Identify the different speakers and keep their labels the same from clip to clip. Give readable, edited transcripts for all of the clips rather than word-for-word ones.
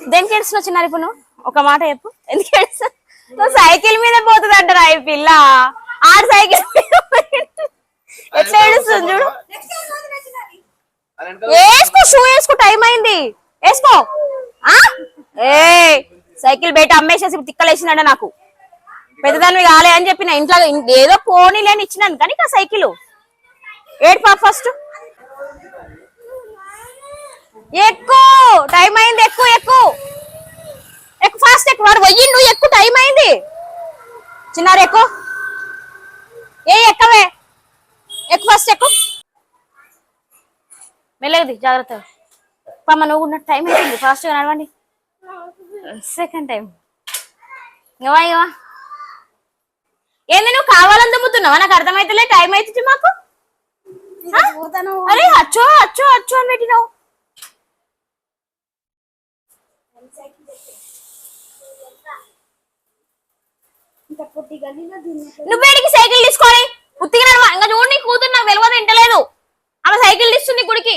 Speaker 1: దేనికి ఏడుస్తున్నావు చిన్నారు ఇప్పుడు నువ్వు ఒక మాట చెప్పు ఎందుకు ఏడుస్తావు నువ్వు సైకిల్ మీద పోతుంది అంటారా ఈ పిల్ల ఆడు సైకిల్ ఎట్లా ఏడుస్తుంది చూడు వేసుకో షూ వేసుకో టైం అయింది వేసుకో ఏ సైకిల్ బయట అమ్మేసేసి తిక్కలేసిందంట నాకు పెద్దదాన్ని కాలే అని చెప్పిన ఇంట్లో ఏదో పోనీ లేని ఇచ్చినాను కానీ ఆ సైకిల్ ఏడు ఫస్ట్ ఎక్కువ టైం అయింది ఎక్కువ ఎక్కువ ఎక్కువ ఫాస్ట్ ఎక్కువ వాడు పోయి నువ్వు ఎక్కువ టైం అయింది చిన్నారు ఎక్కువ ఎక్కవే ఎక్కువ ఫస్ట్ ఎక్కువ మెల్లగది జాగ్రత్త పమ్మ నువ్వు ఉన్న టైం అయిపోయింది ఫాస్ట్గా నడవండి సెకండ్ టైం ఇవా ఇవా ఏంది నువ్వు కావాలని దుమ్ముతున్నావా నాకు అర్థమైతలే టైం అవుతుంది మాకు అరే అచ్చో అచ్చో అచ్చో అని పెట్టినావు నువ్వేడికి సైకిల్ తీసుకొని ఉత్తిగా ఇంకా చూడు నీ కూతురు నాకు తెలియదు ఇంటలేదు ఆమె సైకిల్ తీస్తుంది గుడికి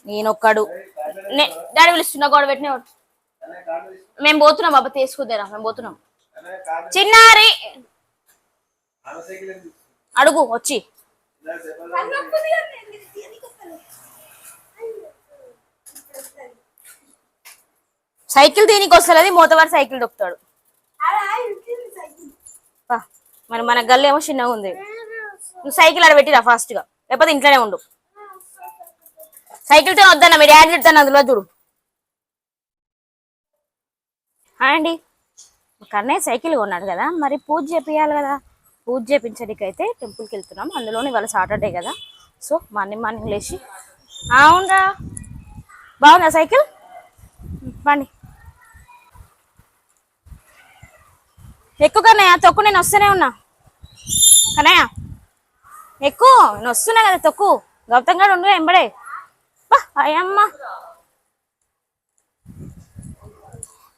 Speaker 1: నేనొక్కడు డాడీ పిలుస్తున్నా గొడవ పెట్టిన మేము పోతున్నాం బాబా తీసుకుద్దారా మేము పోతున్నాం చిన్నారి అడుగు వచ్చి సైకిల్ దీనికి వస్తలేదు మోతవారి సైకిల్ దొక్కుతాడు మరి మన గల్లు ఏమో చిన్నగా ఉంది నువ్వు సైకిల్ ఆడబెట్టిరా ఫాస్ట్ గా లేకపోతే ఇంట్లోనే ఉండు సైకిల్తో వద్దన్నా మీ డాడీ తిడతాను అందులో చూడు అండి కన్నయ్య సైకిల్ కొన్నాడు కదా మరి పూజ చేపియాలి కదా పూజ చేపించడానికి అయితే టెంపుల్కి వెళ్తున్నాం అందులోని ఇవాళ సాటర్డే కదా సో మార్నింగ్ లేచి అవునరా బాగుందా సైకిల్ బండి ఎక్కువ కన్నయ్య తొక్కు నేను వస్తూనే ఉన్నా కన్నయ్య ఎక్కువ నేను వస్తున్నా కదా తొక్కు గౌతమ్ గారు ఉండు ఎంబడే అయ్యమ్మ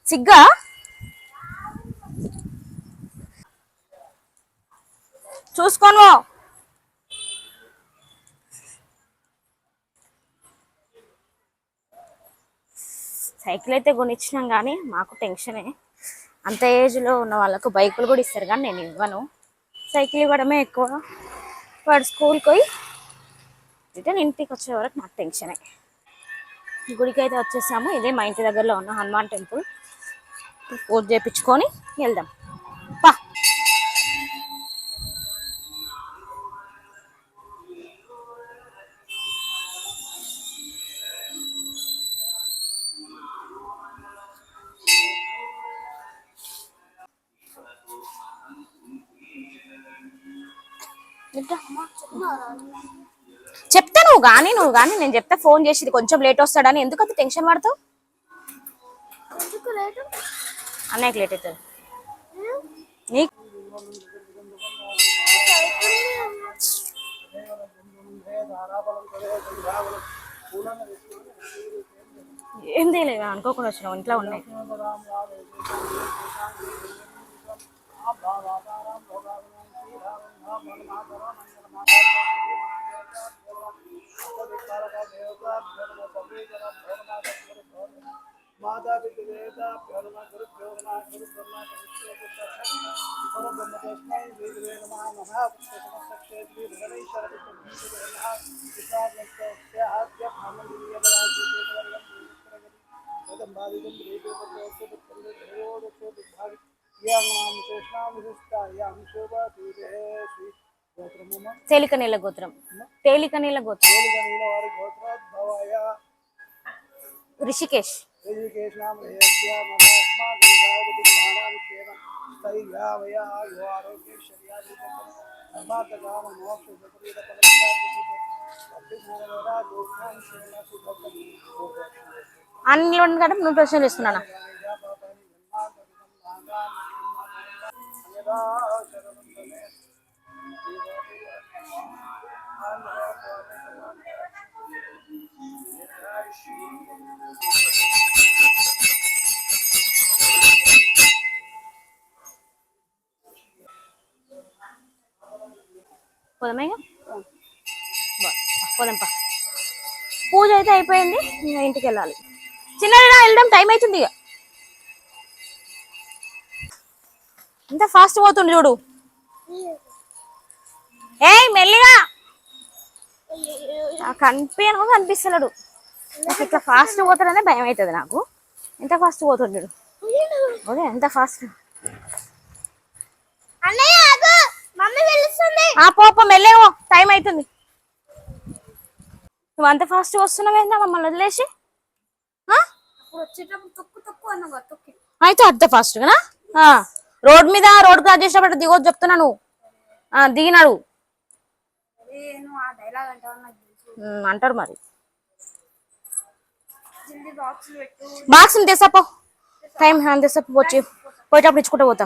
Speaker 1: సిగ్గా చూసుకోను సైకిల్ అయితే కొనిచ్చినాం కానీ మాకు టెన్షనే అంత ఏజ్లో ఉన్న వాళ్ళకు బైకులు కూడా ఇస్తారు కానీ నేను ఇవ్వను సైకిల్ ఇవ్వడమే ఎక్కువ వాడు స్కూల్కి పోయి రిటర్న్ ఇంటికి వచ్చే వరకు నాకు టెన్షనే గుడికి అయితే వచ్చేసాము ఇదే మా ఇంటి దగ్గరలో ఉన్న హనుమాన్ టెంపుల్ పూజ చేయించుకొని వెళ్దాం పా చెప్తా నువ్వు కానీ నేను చెప్తా ఫోన్ చేసి కొంచెం లేట్ వస్తాడని ఎందుకు అంత టెన్షన్ పడతావు అన్నయ్యకి లేట్ అవుతుంది నీకు ఏం తెలియదు అనుకోకుండా వచ్చినావు ఇంట్లో ఉన్నాయి माता पिता తేలికనీళ్ళ గోత్రం ऋषिकेश అన్ని కదా నువ్వు ప్రశ్నలు ఇస్తున్నానా పోదామా పోదాంపా పూజ అయితే అయిపోయింది ఇంటికి వెళ్ళాలి చిన్నగా వెళ్దాం, టైం అవుతుంది ఇక. ఇంత ఫాస్ట్ పోతుండు చూడు. ఏయ్ మెల్లిగా కనిపిస్తున్నాడు. నాకు ఇట్లా ఫాస్ట్ పోతాడనే భయం అవుతుంది నాకు. ఎంత ఫాస్ట్ పోతుండు ఓకే, ఎంత ఫాస్ట్. పోపో మెల్లేవో, టైం అవుతుంది. నువ్వు అంత ఫాస్ట్ వస్తున్నావు ఏందా మమ్మల్ని వదిలేసి? అయితే అంత ఫాస్ట్గానా? రోడ్ మీద రోడ్ క్రాస్ చేసినప్పుడు దిగొద్దు చెప్తున్నా. నువ్వు దిగినాడు అంటారు మరి. బాక్స్ తెసాపో, టైం తెసాపో, వచ్చి పోయేటప్పుడు ఇచ్చుకుంటూ పోతా.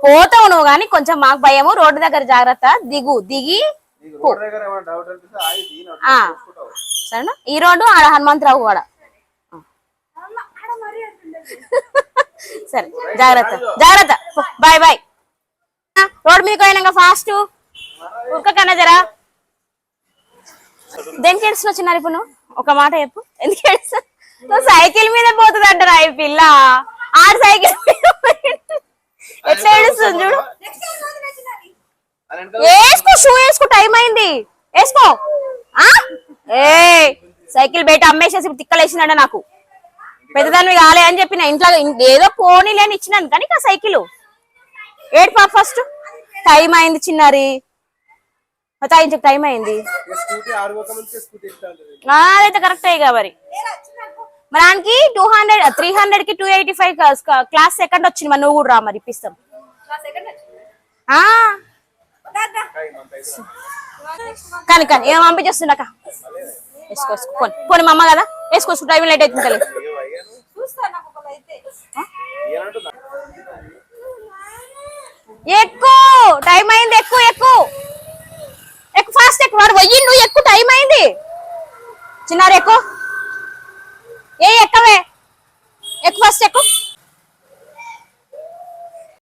Speaker 1: పోతావు నువ్వు కానీ కొంచెం మాకు భయము. రోడ్డు దగ్గర జాగ్రత్త, దిగి సరేనా? ఈ రోడ్డు ఆడ హనుమంతరావు వాడ. సరే జాగ్రత్త, బాయ్ బాయ్. రోడ్ మీదకి పోయినాక ఫాస్ట్ ఉరకకన్నా జరా. దేనికి ఏడుస్తున్నావు చిన్నారు? ఇప్పుడు నువ్వు ఒక మాట చెప్పు, ఎందుకు ఏడుస్తావు? నువ్వు సైకిల్ మీద పోతుంది అంటారా ఈ పిల్ల? ఆరు సైకిల్ ఎట్లా ఏడుస్తుంది చూడు. వేసుకో, షూ వేసుకో, టైం అయింది, వేసుకో. ఏ సైకిల్ బయట అమ్మేసేసి తిక్కలేసిందంట. నాకు పెద్దదాన్ని కాలే అని చెప్పిన, ఇంట్లో ఏదో పోనీ లేని ఇచ్చినాను కానీ ఆ సైకిల్ ఏడు పాప. ఫస్ట్ టైం అయింది చిన్నారి, ఇంచకు టైం అయింది. అదైతే కరెక్ట్ అయ్యి మరి. మనకి 200 300 కి 285 క్లాస్ సెకండ్ వచ్చింది. మరి నువ్వు కూడా రా, మరి ఇప్పిస్తాం. కానీ ఏం పంపించేస్తుండక వేసుకో పోనీ మా అమ్మ కదా, వేసుకోవచ్చు. టైం లేట్ అవుతుంది. ఎక్కువ టైం అయింది, ఎక్కువ ఫాస్ట్ ఎక్కువ. వాడు పోయి నువ్వు ఎక్కువ, టైం అయింది. చిన్నారు ఎక్కువ, ఎక్కవే ఎక్కువ, ఫాస్ట్ ఎక్కువ.